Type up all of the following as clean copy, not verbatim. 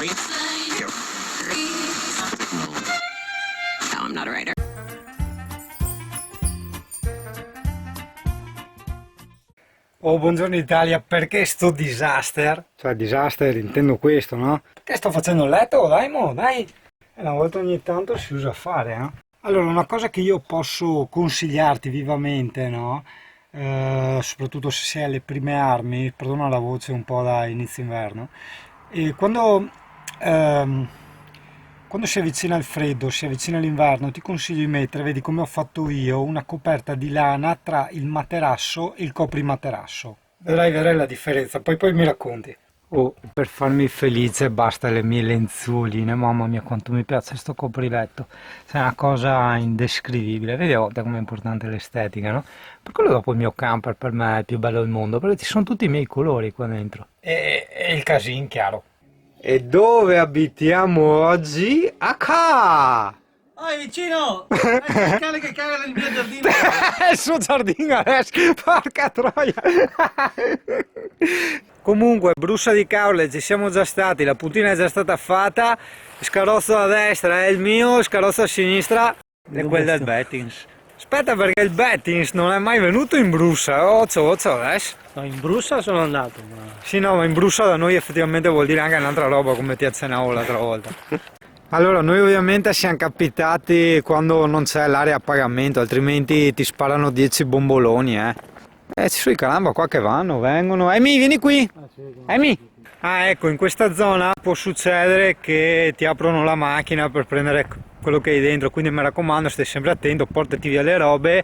No, I'm not a writer. Oh, buongiorno Italia, perché sto disaster? Cioè disaster, intendo questo, no? Perché sto facendo il letto? Dai, mo, dai! E una volta ogni tanto si usa a fare, eh? Allora, una cosa che io posso consigliarti vivamente, no? Soprattutto se sei alle prime armi, perdona la voce un po' da inizio inverno, e quando si avvicina il freddo, si avvicina l'inverno, ti consiglio di mettere, vedi come ho fatto io, una coperta di lana tra il materasso e il coprimaterasso. Vedrai la differenza, poi mi racconti. Oh, per farmi felice basta le mie lenzuoline, mamma mia quanto mi piace sto copriletto, è una cosa indescrivibile, vedi a volte com'è importante l'estetica, no? Per quello dopo il mio camper per me è il più bello del mondo, perché ci sono tutti i miei colori qua dentro. E il casino, chiaro. E dove abitiamo oggi? A qua! Oi vicino! Ecco il cane che caga nel mio giardino! Il suo giardino adesso, porca troia! Comunque, Brussa di Caorle ci siamo già stati, la puntina è già stata fatta, scarrozzo a destra è il mio, scarrozzo a sinistra è quello del Bettins. Aspetta perché il Bettins non è mai venuto in Brussa, occio adesso. No, in Brussa sono andato, ma... Sì, no, ma in Brussa da noi effettivamente vuol dire anche un'altra roba, come ti accennavo l'altra volta. Allora, noi ovviamente siamo capitati quando non c'è l'area a pagamento, altrimenti ti sparano 10 bomboloni, eh. Ci sono i caramba qua che vengono. Amy, vieni qui! Amy! Ah, ecco, in questa zona può succedere che ti aprono la macchina per prendere quello che hai dentro, quindi mi raccomando, stai sempre attento, portati via le robe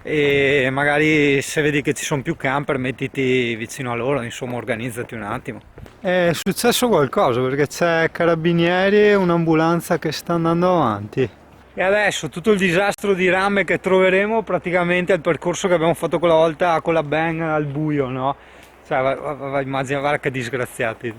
e magari se vedi che ci sono più camper mettiti vicino a loro, insomma organizzati un attimo. È successo qualcosa perché c'è carabinieri e un'ambulanza che sta andando avanti. E adesso tutto il disastro di rame che troveremo praticamente è il percorso che abbiamo fatto quella volta con la bang al buio, no? Cioè, immagina, guarda che disgraziati.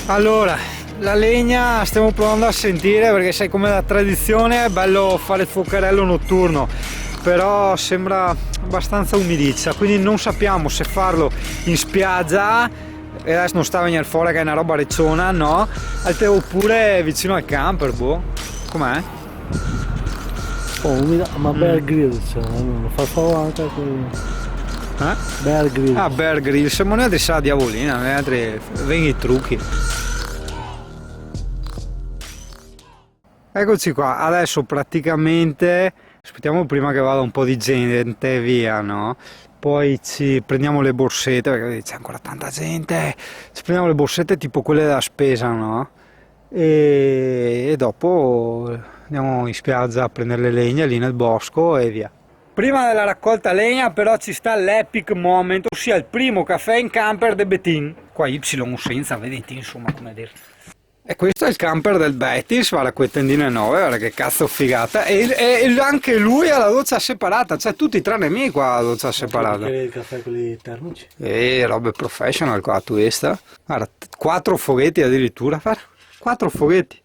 Allora, la legna stiamo provando a sentire perché sai come da tradizione è bello fare il fuocherello notturno, però sembra abbastanza umidiccia, quindi non sappiamo se farlo in spiaggia, e adesso non sta a venire fuori che è una roba recciona, no? Oppure vicino al camper, boh, com'è? Oh, umida, ma Bear Grylls, non fa anche qui. Bear Grylls. Ah, Bear Grylls, siamo noi adesso la diavolina, noi altri vengono i trucchi. Eccoci qua, adesso praticamente aspettiamo prima che vada un po' di gente via, no? Poi ci prendiamo le borsette, perché c'è ancora tanta gente, ci prendiamo le borsette tipo quelle della spesa, no? E dopo andiamo in spiaggia a prendere le legne lì nel bosco e via. Prima della raccolta legna però ci sta l'epic moment, ossia il primo caffè in camper de Betin. Qua Y senza, vedete insomma come dire. E questo è il camper del Betis, guarda quelle tendine nuove, guarda che cazzo figata. E anche lui ha la doccia separata, cioè tutti tranne me qua la doccia separata. Il caffè quelli termici. E robe professional qua, tu questa. Guarda, 4 foghetti addirittura, 4 foghetti.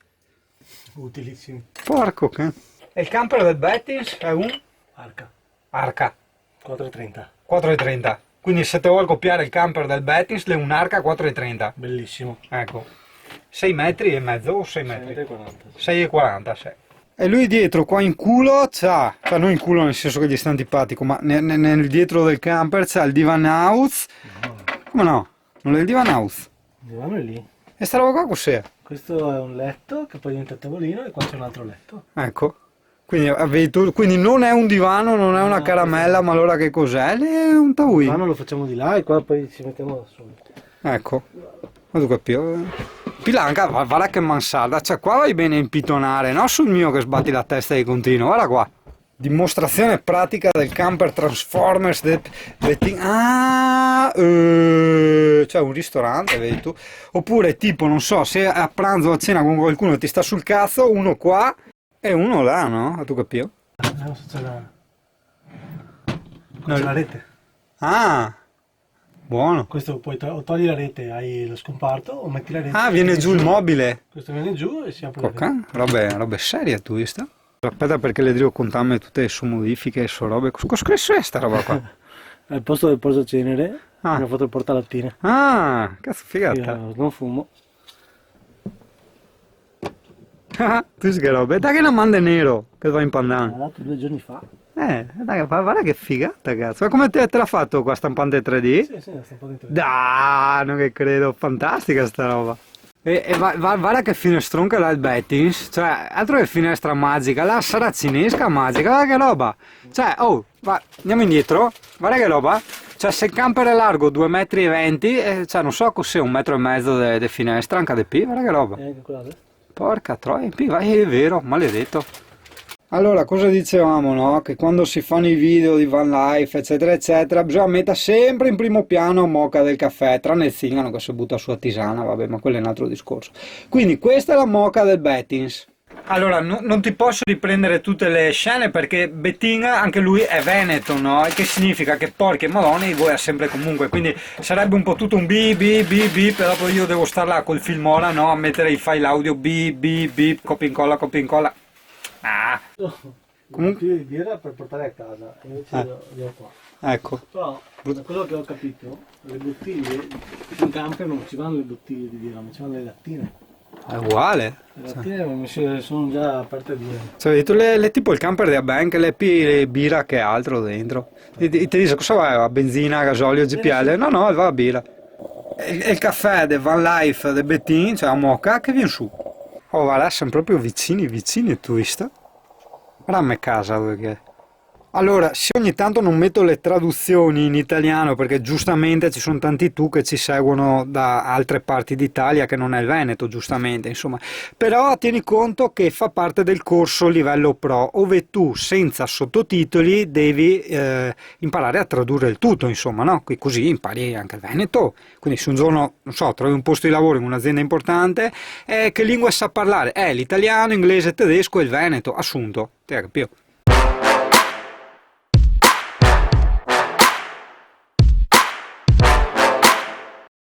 Utilissimi. Porco che... E il camper del Bettins è un Arca. Arca 4,30. 4,30. Quindi se te vuoi copiare il camper del Bettins, è un Arca 4,30. Bellissimo. Ecco. 6 metri e mezzo o 6 metri? 6,40. 6,40, sì. E lui dietro qua in culo c'ha, cioè non in culo nel senso che gli sta antipatico, ma nel dietro del camper c'ha il divan house. No, Come no? Non è il divan house. il divano è lì. E sta roba qua cos'è? Questo è un letto che poi diventa tavolino e qua c'è un altro letto. Ecco. Quindi non è un divano, non è una caramella, ma allora che cos'è? È un Il tavui. divano lo facciamo di là e qua poi ci mettiamo da soli. Ecco. Ma tu capi? Pilanca, guarda che mansarda, cioè qua vai bene a impitonare, no sul mio che sbatti la testa di continuo, guarda qua. Dimostrazione pratica del camper Transformers cioè un ristorante, vedi tu? Oppure tipo, non so, se a pranzo o a cena con qualcuno ti sta sul cazzo, uno qua e uno là, no? Tu capi? Vediamo se c'è la rete. Ah, buono. Questo puoi togli la rete, hai lo scomparto o metti la rete. Ah, viene giù il mobile. Questo viene giù e si apre la Porca, rete. robe serie tu, vista? Aspetta perché le devo contarmi tutte le sue modifiche e sue robe. Cosa è sta roba qua? Al posto del portacenere Ah. mi ha fatto il portalattine. Ah, cazzo figata. Io non fumo. Ah, tu che roba. Dai che la manda nero, che va in pandan. L'ha dato 2 giorni fa. Dai, guarda che figata, cazzo. Ma come te l'ha fatto qua stampante 3D? Sì, la stampata in 3D. Dai, non che credo, fantastica sta roba. E guarda che finestronca là il Bettins, cioè altro che finestra magica, la saracinesca magica, guarda che roba. Cioè, oh, andiamo indietro, guarda che roba. Cioè se il camper è largo 2,20 m, cioè non so cos'è 1,5 m di finestra, anche di P, guarda che roba. E anche quella là. Porca troia, vai, è vero, maledetto. Allora, cosa dicevamo, no? Che quando si fanno i video di van life, eccetera, eccetera, bisogna mettere sempre in primo piano Mocha del caffè, tranne il Zingano che si butta su a tisana, vabbè, ma quello è un altro discorso. Quindi questa è la Mocha del Bettins. Allora, non ti posso riprendere tutte le scene perché Bettina, anche lui è veneto, no? E che significa che porche madonna voi è sempre comunque, quindi sarebbe un po' tutto un bi, però poi io devo star là col filmora, no? A mettere i file audio bi, copia e incolla. Ah, Comunque di birra per portare a casa, invece li ho qua. ecco. Però, da quello che ho capito, le bottiglie in camper non ci vanno le bottiglie di birra, ma ci vanno le lattine. È uguale. Le lattine sono già aperte 2. Cioè, tu tipo il camper della Bank, le birra che altro dentro. E ti dice cosa va? A benzina, gasolio, GPL? No, va a birra. E il caffè del Van Life, del Bettin, cioè a Mocha, che viene su. Oh, guarda, siamo proprio vicini, tu vista? Guarda a me casa dove che è. Allora, se ogni tanto non metto le traduzioni in italiano, perché giustamente ci sono tanti tu che ci seguono da altre parti d'Italia che non è il Veneto, giustamente, insomma. Però tieni conto che fa parte del corso livello pro, dove tu senza sottotitoli devi imparare a tradurre il tutto, insomma, no? Così impari anche il Veneto. Quindi se un giorno, non so, trovi un posto di lavoro in un'azienda importante, che lingua sa parlare? L'italiano, inglese, tedesco e il Veneto, assunto. Ti hai capito?